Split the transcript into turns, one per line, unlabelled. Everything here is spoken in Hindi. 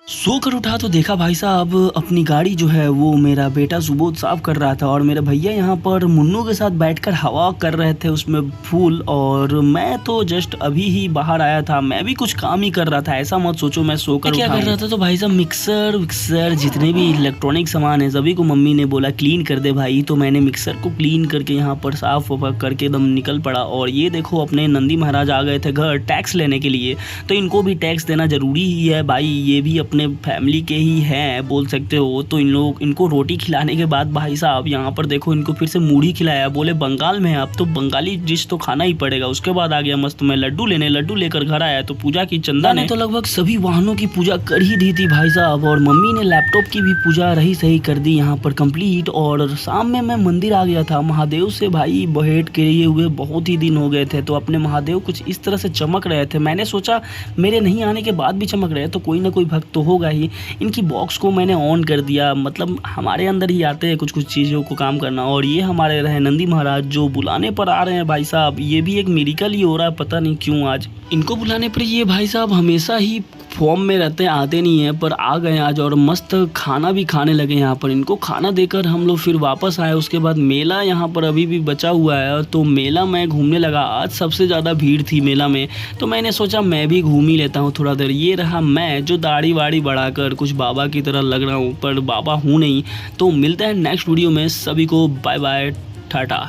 सोकर उठा तो देखा भाई साहब अपनी गाड़ी जो है वो मेरा बेटा सुबोध साफ कर रहा था और मेरे भैया यहाँ पर मुन्नू के साथ बैठकर हवा कर रहे थे उसमें फूल। और मैं तो जस्ट अभी ही बाहर आया था, मैं भी कुछ काम ही कर रहा था। ऐसा मत सोचो मैं सोकर क्या कर रहा था। तो भाई साहब मिक्सर विक्सर जितने भी इलेक्ट्रॉनिक सामान है सभी को मम्मी ने बोला क्लीन कर दे भाई, तो मैंने मिक्सर को क्लीन करके यहाँ पर साफ करके एकदम निकल पड़ा। और ये देखो अपने नंदी महाराज आ गए थे घर टैक्स लेने के लिए, तो इनको भी टैक्स देना जरूरी ही है भाई, ये भी अपने फैमिली के ही हैं बोल सकते हो। तो इनको रोटी खिलाने के बाद भाई साहब यहाँ पर देखो इनको फिर से मूढ़ी खिलाया, बोले बंगाल में अब तो बंगाली डिश तो खाना ही पड़ेगा। उसके बाद आ गया मस्त मैं लड्डू लेकर घर आया, तो पूजा की चंदा ने तो लगभग सभी वाहनों की पूजा कर ही दी थी भाई साहब, और मम्मी ने लैपटॉप की भी पूजा रही सही कर दी यहाँ पर कंप्लीट। और शाम में मैं मंदिर आ गया था, महादेव से भाई भेंट किए हुए बहुत ही दिन हो गए थे, तो अपने महादेव कुछ इस तरह से चमक रहे थे। मैंने सोचा मेरे नहीं आने के बाद भी चमक रहे तो कोई ना कोई भक्त तो होगा ही। इनकी बॉक्स को मैंने ऑन कर दिया, मतलब हमारे अंदर ही आते हैं कुछ कुछ चीज़ों को काम करना। और ये हमारे रहे नंदी महाराज जो बुलाने पर आ रहे हैं भाई साहब, ये भी एक मिरेकल ही हो रहा है, पता नहीं क्यों आज इनको बुलाने पर ये भाई साहब हमेशा ही फॉर्म में रहते हैं, आते नहीं हैं, पर आ गए आज और मस्त खाना भी खाने लगे। यहाँ पर इनको खाना देकर हम लोग फिर वापस आए। उसके बाद मेला यहाँ पर अभी भी बचा हुआ है, तो मेला मैं घूमने लगा। आज सबसे ज़्यादा भीड़ थी मेला में, तो मैंने सोचा मैं भी घूम ही लेता हूँ थोड़ा देर। ये रहा मैं जो दाढ़ी वाड़ी बढ़ाकर कुछ बाबा की तरह लग रहा हूँ, पर बाबा हूँ नहीं। तो मिलते हैं नेक्स्ट वीडियो में, सभी को बाय बाय टाटा।